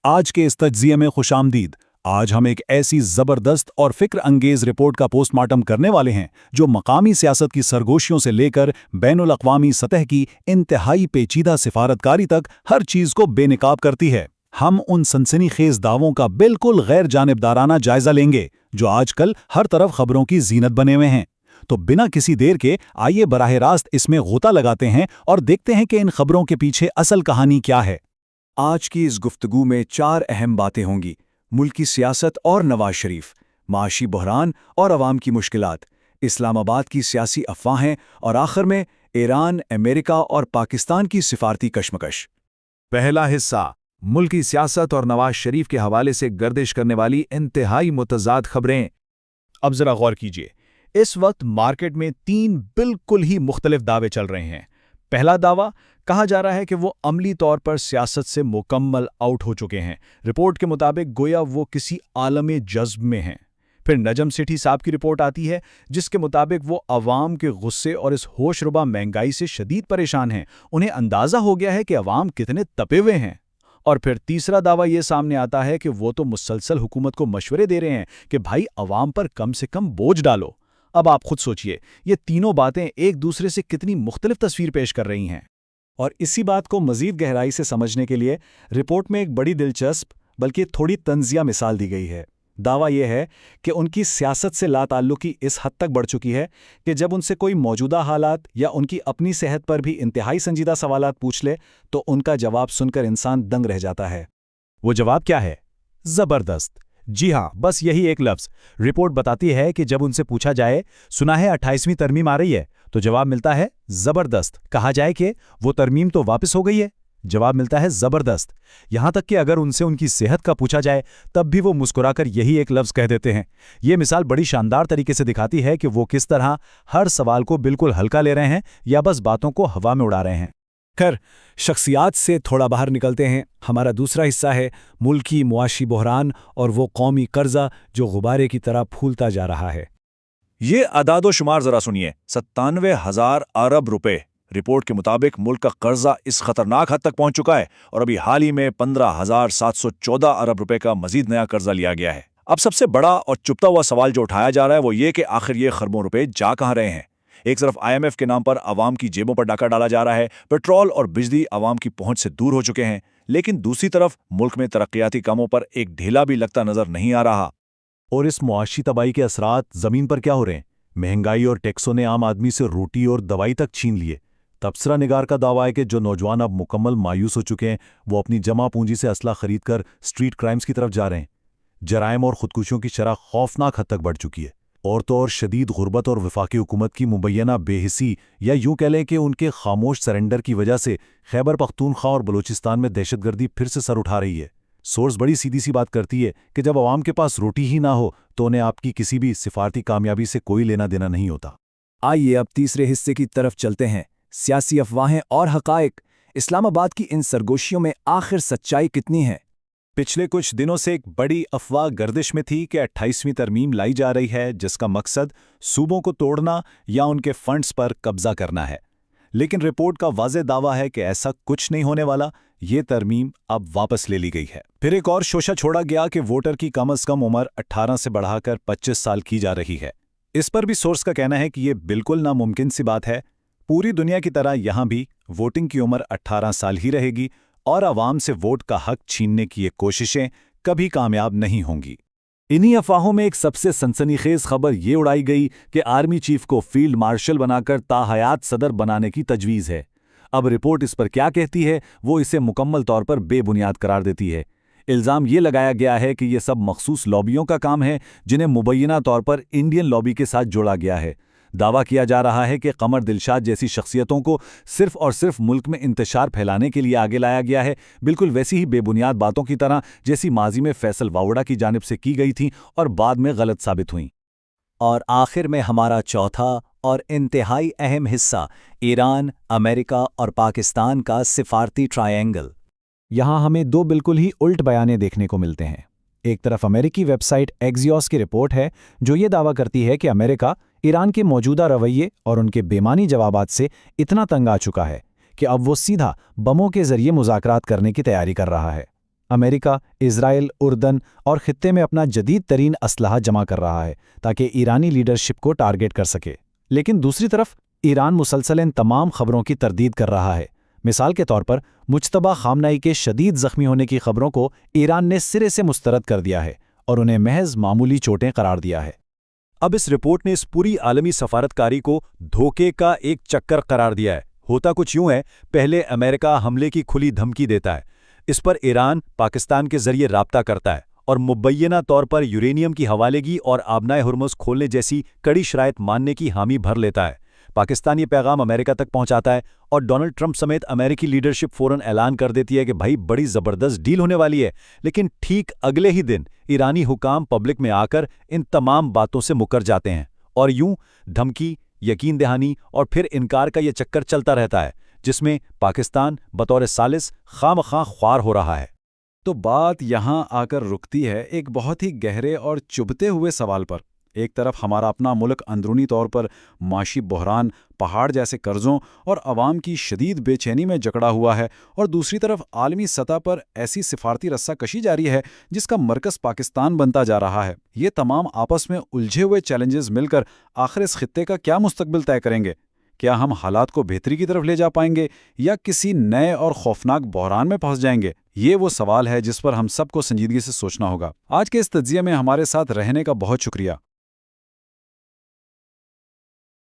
आज के इस तज्ज़िये में खुशामदीद। आज हम एक ऐसी ज़बरदस्त और फ़िक्र अंगेज़ रिपोर्ट का पोस्टमार्टम करने वाले हैं जो मकामी सियासत की सरगोशियों से लेकर बैनुल-अक़वामी सतह की इंतहाई पेचीदा सिफारतकारी तक हर चीज़ को बेनकाब करती है। हम उन सनसनीखेज़ दावों का बिल्कुल गैर जानिबदाराना जायज़ा लेंगे जो आजकल हर तरफ खबरों की ज़ीनत बने हुए हैं। तो बिना किसी देर के आइए बराह रास्त इसमें गोता लगाते हैं और देखते हैं कि इन खबरों के पीछे असल कहानी क्या है। आज की इस गुफ्तगू में 4 अहम बातें होंगी: मुल्की सियासत और नवाज शरीफ, माशी बहरान और अवाम की मुश्किलात, इस्लामाबाद की सियासी अफवाहें और आखिर में ईरान, अमेरिका और पाकिस्तान की सिफारती कशमकश। पहला हिस्सा, मुल्की सियासत और नवाज शरीफ के हवाले से गर्दिश करने वाली इंतहाई मुतज़ाद खबरें। अब जरा गौर कीजिए, इस वक्त मार्केट में 3 बिल्कुल ही मुख्तलिफ दावे चल रहे हैं। पहला दावा, कहा जा रहा है कि वो अमली तौर पर सियासत से मुकम्मल आउट हो चुके हैं। रिपोर्ट के मुताबिक गोया वो किसी आलमे जज्ब में हैं। फिर नजम सेठी साहब की रिपोर्ट आती है जिसके मुताबिक वो अवाम के गुस्से और इस होशरुबा महंगाई से शदीद परेशान हैं। उन्हें अंदाज़ा हो गया है कि अवाम कितने तपे हुए हैं। और फिर तीसरा दावा ये सामने आता है कि वो तो मुसलसल हुकूमत को मशवरे दे रहे हैं कि भाई अवाम पर कम से कम बोझ डालो। अब आप खुद सोचिए, ये तीनों बातें एक दूसरे से कितनी मुख्तलिफ तस्वीर पेश कर रही हैं। और इसी बात को मज़ीद गहराई से समझने के लिए रिपोर्ट में एक बड़ी दिलचस्प बल्कि थोड़ी तंज़िया मिसाल दी गई है। दावा यह है कि उनकी सियासत से लाताल्लुकी इस हद तक बढ़ चुकी है कि जब उनसे कोई मौजूदा हालात या उनकी अपनी सेहत पर भी इंतहाई संजीदा सवालात पूछ ले तो उनका जवाब सुनकर इंसान दंग रह जाता है। वो जवाब क्या है? ज़बरदस्त। जी हाँ, बस यही एक लफ्ज़। रिपोर्ट बताती है कि जब उनसे पूछा जाए, सुना है 28वीं तरमीम आ रही है, तो जवाब मिलता है ज़बरदस्त। कहा जाए कि वो तरमीम तो वापस हो गई है, जवाब मिलता है ज़बरदस्त। यहाँ तक कि अगर उनसे उनकी सेहत का पूछा जाए तब भी वो मुस्कुराकर यही एक लफ्ज़ कह देते हैं। ये मिसाल बड़ी शानदार तरीके से दिखाती है कि वो किस तरह हर सवाल को बिल्कुल हल्का ले रहे हैं या बस बातों को हवा में उड़ा रहे हैं। खैर, शख्सियात से थोड़ा बाहर निकलते हैं। हमारा दूसरा हिस्सा है मुल्की मुआशी बहरान और वो कौमी कर्जा जो गुब्बारे की तरह फूलता जा रहा है। ये अदादो शुमार जरा सुनिए। 97,000 अरब रुपए। रिपोर्ट के मुताबिक मुल्क का कर्जा इस खतरनाक हद तक पहुंच चुका है और अभी हाल ही में 15,714 अरब रुपए का मजीद नया कर्जा लिया गया है। अब सबसे बड़ा और चुपता हुआ सवाल जो उठाया जा रहा है वो ये कि आखिर ये खरबों रुपए जा कहाँ रहे हैं। एक तरफ IMF के नाम पर आवाम की जेबों पर डाका डाला जा रहा है, पेट्रोल और बिजली आवाम की पहुंच से दूर हो चुके हैं, लेकिन दूसरी तरफ मुल्क में तरक्याती कामों पर एक ढीला भी लगता नजर नहीं आ रहा। और इस मुआशी तबाही के असरात ज़मीन पर क्या हो रहे हैं? महंगाई और टैक्सों ने आम आदमी से रोटी और दवाई तक छीन लिए। तबसरा निगार का दावा है कि जो नौजवान अब मुकम्मल मायूस हो चुके हैं वो अपनी जमा पूंजी से असला खरीदकर स्ट्रीट क्राइम्स की तरफ जा रहे हैं। जराइम और खुदकुशियों की शरह खौफनाक हद तक बढ़ चुकी है। और तो और शदीद गुर्बत और वफाकी हुकूमत की मुबैना बेहिसी या यूं कह लें कि उनके खामोश सरेंडर की वजह से खैबर पख्तूनख्वा और बलूचिस्तान में दहशतगर्दी फिर से सर उठा रही है। सोर्स बड़ी सीधी सी बात करती है कि जब अवाम के पास रोटी ही ना हो तो उन्हें आपकी किसी भी सिफारती कामयाबी से कोई लेना देना नहीं होता। आइए अब तीसरे हिस्से की तरफ चलते हैं। सियासी अफवाहें और हकायक। इस्लामाबाद की इन सरगोशियों में आखिर सच्चाई कितनी है? पिछले कुछ दिनों से एक बड़ी अफवाह गर्दिश में थी कि 28वीं तरमीम लाई जा रही है जिसका मकसद सूबों को तोड़ना या उनके फंड्स पर कब्जा करना है। लेकिन रिपोर्ट का वाज़ेह दावा है कि ऐसा कुछ नहीं होने वाला। ये तरमीम अब वापस ले ली गई है। फिर एक और शोशा छोड़ा गया कि वोटर की कम से कम उम्र 18 से बढ़ाकर 25 साल की जा रही है। इस पर भी सोर्स का कहना है कि ये बिल्कुल नामुमकिन सी बात है। पूरी दुनिया की तरह यहाँ भी वोटिंग की उम्र 18 साल ही रहेगी और आवाम से वोट का हक छीनने की ये कोशिशें कभी कामयाब नहीं होंगी। इन्हीं अफवाहों में एक सबसे सनसनीखेज खबर ये उड़ाई गई कि आर्मी चीफ को फील्ड मार्शल बनाकर ताहयात सदर बनाने की तजवीज़ है। अब रिपोर्ट इस पर क्या कहती है वो इसे मुकम्मल तौर पर बेबुनियाद करार देती है। इल्ज़ाम ये लगाया गया है कि ये सब मखसूस लॉबियों का काम है जिन्हें मुबैना तौर पर इंडियन लॉबी के साथ जोड़ा गया है। दावा किया जा रहा है कि कमर दिलशाद जैसी शख्सियतों को सिर्फ और सिर्फ मुल्क में इंतशार फैलाने के लिए आगे लाया गया है, बिल्कुल वैसी ही बेबुनियाद बातों की तरह जैसी माजी में फैसल वावड़ा की जानिब से की गई थीं और बाद में गलत साबित हुईं। और आखिर में हमारा चौथा और इंतहाई अहम हिस्सा, ईरान, अमेरिका और पाकिस्तान का सिफारती ट्रायंगल। यहाँ हमें 2 बिल्कुल ही उल्ट बयाने देखने को मिलते हैं। एक तरफ अमेरिकी वेबसाइट एक्सियोस की रिपोर्ट है जो ये दावा करती है कि अमेरिका ईरान के मौजूदा रवैये और उनके बेमानी जवाबात से इतना तंग आ चुका है कि अब वो सीधा बमों के जरिए मुज़ाकरात करने की तैयारी कर रहा है। امریکہ اسرائیل اردن اور خطے میں اپنا جدید ترین اسلحہ جمع کر رہا ہے تاکہ ایرانی لیڈرشپ کو ٹارگٹ کر سکے، لیکن دوسری طرف ایران مسلسل ان تمام خبروں کی تردید کر رہا ہے۔ مثال کے طور پر مجتبیٰ خامنہئی کے شدید زخمی ہونے کی خبروں کو ایران نے سرے سے مسترد کر دیا ہے اور انہیں محض معمولی چوٹیں قرار دیا ہے۔ اب اس رپورٹ نے اس پوری عالمی سفارتکاری کو دھوکے کا ایک چکر قرار دیا ہے۔ ہوتا کچھ یوں ہے، پہلے امریکہ حملے کی کھلی دھمکی دیتا ہے، اس پر ایران پاکستان کے ذریعے رابطہ کرتا ہے اور مبینہ طور پر یورینیم کی حوالگی اور آبنائے ہرمز کھولنے جیسی کڑی شرائط ماننے کی حامی بھر لیتا ہے۔ پاکستان یہ پیغام امریکہ تک پہنچاتا ہے اور ڈونلڈ ٹرمپ سمیت امریکی لیڈرشپ فوراً اعلان کر دیتی ہے کہ بھائی بڑی زبردست ڈیل ہونے والی ہے، لیکن ٹھیک اگلے ہی دن ایرانی حکام پبلک میں آ کر ان تمام باتوں سے مکر جاتے ہیں، اور یوں دھمکی، یقین دہانی اور پھر انکار کا یہ چکر چلتا رہتا ہے، جس میں پاکستان بطور ثالث خواہ مخواہ خوار ہو رہا ہے۔ تو بات یہاں آ کر رکتی ہے ایک بہت ہی گہرے اور چبھتے ہوئے سوال پر۔ ایک طرف ہمارا اپنا ملک اندرونی طور پر معاشی بحران، پہاڑ جیسے قرضوں اور عوام کی شدید بے چینی میں جکڑا ہوا ہے، اور دوسری طرف عالمی سطح پر ایسی سفارتی رسہ کشی جاری ہے جس کا مرکز پاکستان بنتا جا رہا ہے۔ یہ تمام آپس میں الجھے ہوئے چیلنجز مل کر آخر اس خطے کا کیا مستقبل طے کریں گے؟ کیا ہم حالات کو بہتری کی طرف لے جا پائیں گے یا کسی نئے اور خوفناک بحران میں پھنس جائیں گے؟ یہ وہ سوال ہے جس پر ہم سب کو سنجیدگی سے سوچنا ہوگا۔ آج کے اس تجزیے میں ہمارے ساتھ رہنے کا بہت شکریہ۔